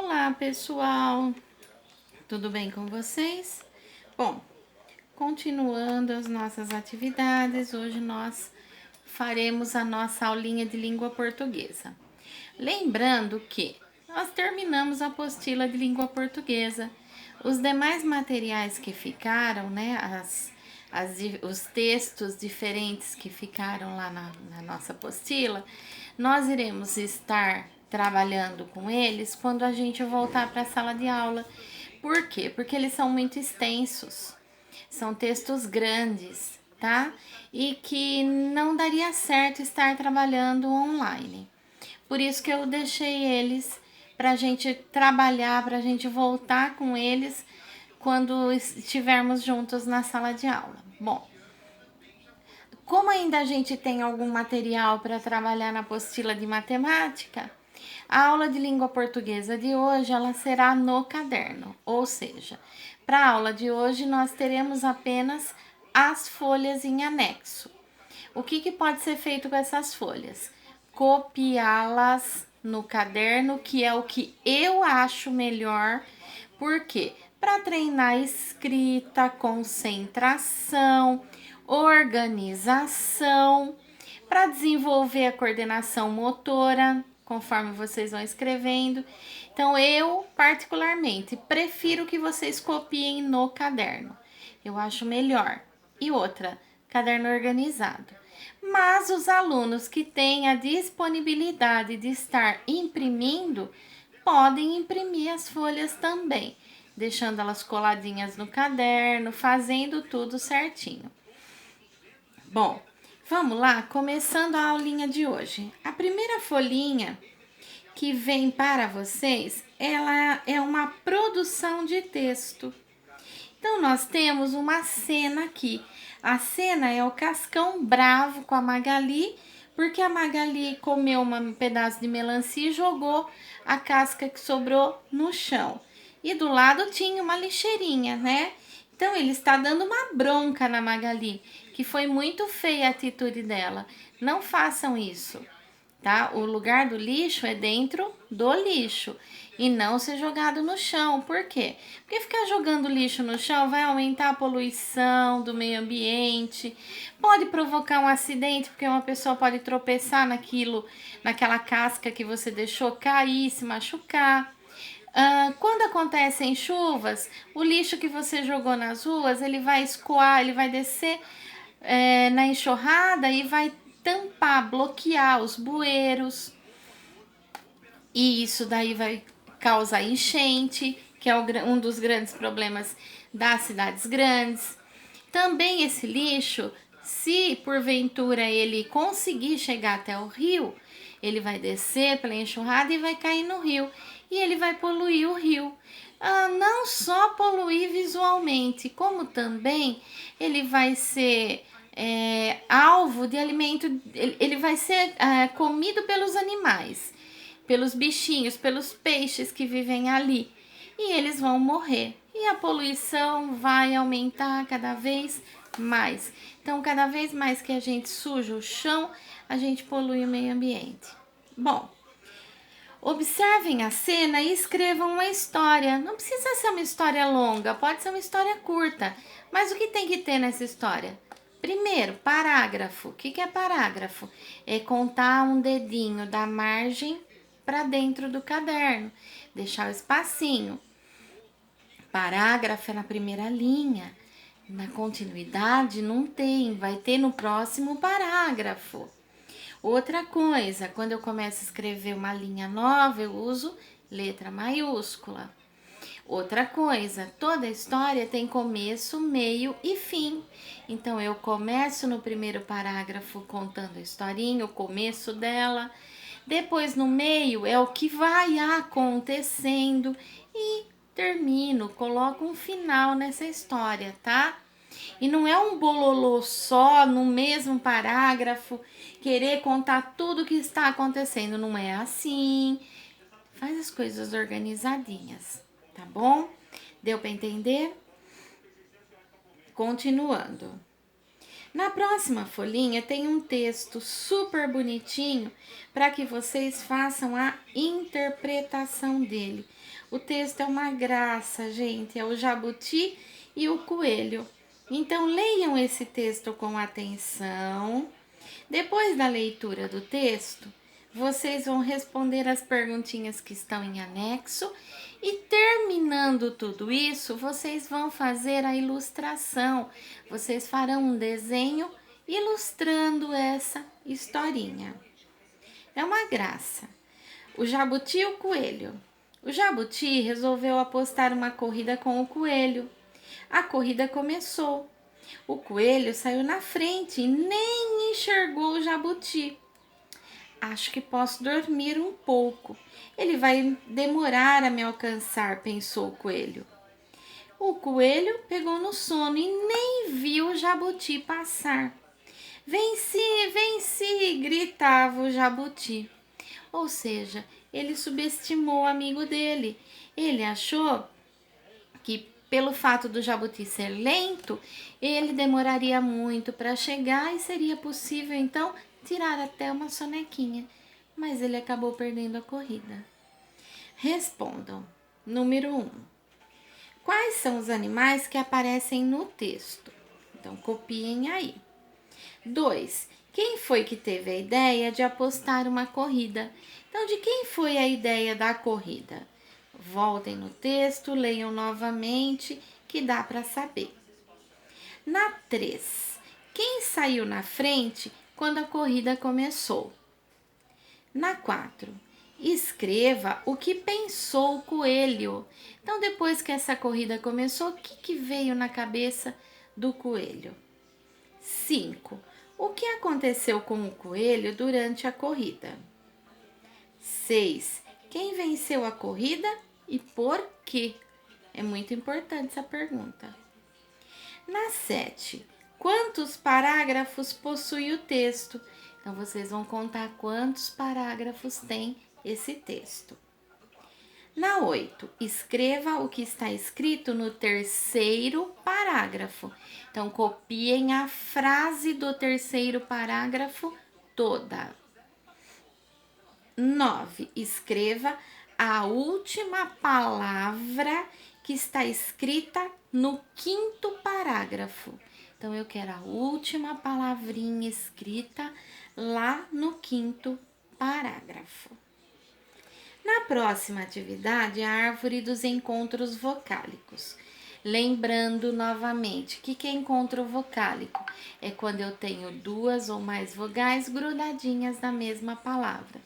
Olá, pessoal! Tudo bem com vocês? Bom, continuando as nossas atividades, hoje nós faremos a nossa aulinha de língua portuguesa. Lembrando que nós terminamos a apostila de língua portuguesa. Os demais materiais que ficaram, né, os textos diferentes que ficaram lá na nossa apostila, nós iremos estar trabalhando com eles quando a gente voltar para a sala de aula. Por quê? Porque eles são muito extensos, são textos grandes, tá? E que não daria certo estar trabalhando online. Por isso que eu deixei eles para a gente trabalhar, para a gente voltar com eles quando estivermos juntos na sala de aula. Bom, como ainda a gente tem algum material para trabalhar na apostila de matemática, a aula de língua portuguesa de hoje ela será no caderno, ou seja, para a aula de hoje nós teremos apenas as folhas em anexo. O que pode ser feito com essas folhas? Copiá-las no caderno, que é o que eu acho melhor. Por quê? Para treinar escrita, concentração, organização, para desenvolver a coordenação motora, conforme vocês vão escrevendo. Então, eu, particularmente, prefiro que vocês copiem no caderno. Eu acho melhor. E outra, caderno organizado. Mas os alunos que têm a disponibilidade de estar imprimindo, podem imprimir as folhas também, deixando elas coladinhas no caderno, fazendo tudo certinho. Bom, vamos lá, começando a aulinha de hoje. A primeira folhinha que vem para vocês, ela é uma produção de texto. Então, nós temos uma cena aqui. A cena é o Cascão bravo com a Magali, porque a Magali comeu um pedaço de melancia e jogou a casca que sobrou no chão. E do lado tinha uma lixeirinha, né? Então, ele está dando uma bronca na Magali, que foi muito feia a atitude dela. Não façam isso, tá? O lugar do lixo é dentro do lixo e não ser jogado no chão. Por quê? Porque ficar jogando lixo no chão vai aumentar a poluição do meio ambiente, pode provocar um acidente, porque uma pessoa pode tropeçar naquela casca que você deixou cair, se machucar. Quando acontecem chuvas, o lixo que você jogou nas ruas, ele vai escoar, ele vai descer na enxurrada e vai tampar, bloquear os bueiros. E isso daí vai causar enchente, que é um dos grandes problemas das cidades grandes. Também esse lixo, se porventura ele conseguir chegar até o rio, ele vai descer pela enxurrada e vai cair no rio. E ele vai poluir o rio. Não só poluir visualmente, como também ele vai ser alvo de alimento, ele vai ser comido pelos animais, pelos bichinhos, pelos peixes que vivem ali. E eles vão morrer. E a poluição vai aumentar cada vez mais. Então, cada vez mais que a gente suja o chão, a gente polui o meio ambiente. Bom, observem a cena e escrevam uma história. Não precisa ser uma história longa, pode ser uma história curta. Mas o que tem que ter nessa história? Primeiro, parágrafo. O que é parágrafo? É contar um dedinho da margem para dentro do caderno, deixar o espacinho. Parágrafo é na primeira linha. Na continuidade não tem, vai ter no próximo parágrafo. Outra coisa, quando eu começo a escrever uma linha nova, eu uso letra maiúscula. Outra coisa, toda história tem começo, meio e fim. Então, eu começo no primeiro parágrafo contando a historinha, o começo dela. Depois, no meio, é o que vai acontecendo. E termino, coloco um final nessa história, tá? E não é um bololô só, no mesmo parágrafo, querer contar tudo o que está acontecendo. Não é assim. Faz as coisas organizadinhas, tá bom? Deu para entender? Continuando. Na próxima folhinha tem um texto super bonitinho para que vocês façam a interpretação dele. O texto é uma graça, gente, é o jabuti e o coelho. Então leiam esse texto com atenção. Depois da leitura do texto, vocês vão responder as perguntinhas que estão em anexo e terminando tudo isso, vocês vão fazer a ilustração. Vocês farão um desenho ilustrando essa historinha. É uma graça. O jabuti e o coelho. O jabuti resolveu apostar uma corrida com o coelho. A corrida começou. O coelho saiu na frente e nem enxergou o jabuti. Acho que posso dormir um pouco. Ele vai demorar a me alcançar, pensou o coelho. O coelho pegou no sono e nem viu o jabuti passar. Venci, venci, gritava o jabuti. Ou seja, ele subestimou o amigo dele. Ele achou que pelo fato do jabuti ser lento, ele demoraria muito para chegar e seria possível então tirar até uma sonequinha, mas ele acabou perdendo a corrida. Respondam. Número 1. Quais são os animais que aparecem no texto? Então copiem aí. 2. Quem foi que teve a ideia de apostar uma corrida? Então, de quem foi a ideia da corrida? Voltem no texto, leiam novamente, que dá para saber. Na 3, quem saiu na frente quando a corrida começou? Na 4, escreva o que pensou o coelho. Então, depois que essa corrida começou, o que veio na cabeça do coelho? 5, o que aconteceu com o coelho durante a corrida? 6, quem venceu a corrida e por quê? É muito importante essa pergunta. Na 7, quantos parágrafos possui o texto? Então, vocês vão contar quantos parágrafos tem esse texto. Na 8, escreva o que está escrito no terceiro parágrafo. Então, copiem a frase do terceiro parágrafo toda. 9, escreva a última palavra que está escrita no quinto parágrafo. Então, eu quero a última palavrinha escrita lá no quinto parágrafo. Na próxima atividade, a árvore dos encontros vocálicos. Lembrando novamente, o que é encontro vocálico? É quando eu tenho duas ou mais vogais grudadinhas na mesma palavra.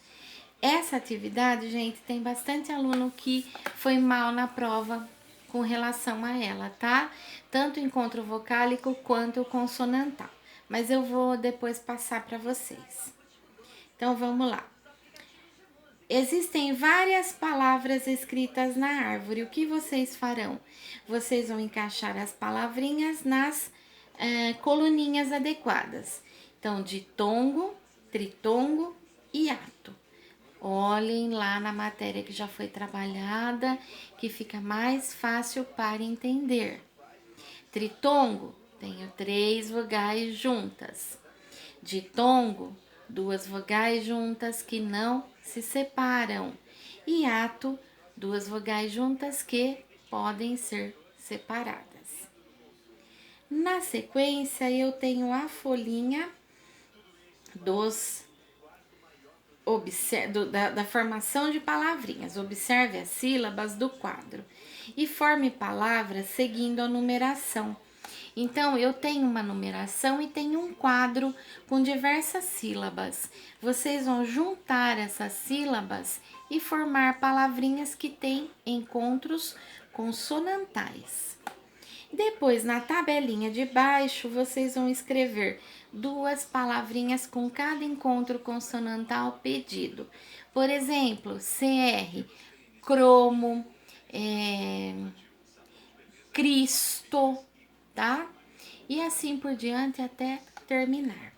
Essa atividade, gente, tem bastante aluno que foi mal na prova com relação a ela, tá? Tanto o encontro vocálico quanto o consonantal. Mas eu vou depois passar para vocês. Então, vamos lá. Existem várias palavras escritas na árvore. O que vocês farão? Vocês vão encaixar as palavrinhas nas coluninhas adequadas. Então, ditongo, tritongo e ato. Olhem lá na matéria que já foi trabalhada, que fica mais fácil para entender. Tritongo, tenho 3 vogais juntas. Ditongo, 2 vogais juntas que não se separam. E ato, 2 vogais juntas que podem ser separadas. Na sequência, eu tenho a folhinha da formação de palavrinhas. Observe as sílabas do quadro e forme palavras seguindo a numeração. Então, eu tenho uma numeração e tenho um quadro com diversas sílabas. Vocês vão juntar essas sílabas e formar palavrinhas que têm encontros consonantais. Depois, na tabelinha de baixo, vocês vão escrever 2 palavrinhas com cada encontro consonantal pedido. Por exemplo, CR, cromo, Cristo, tá? E assim por diante até terminar.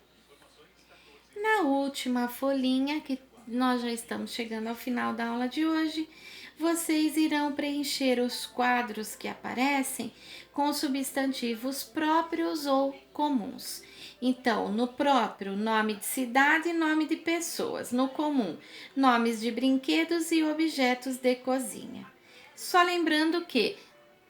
Na última folhinha, que nós já estamos chegando ao final da aula de hoje. Vocês irão preencher os quadros que aparecem com substantivos próprios ou comuns. Então, no próprio, nome de cidade e nome de pessoas. No comum, nomes de brinquedos e objetos de cozinha. Só lembrando que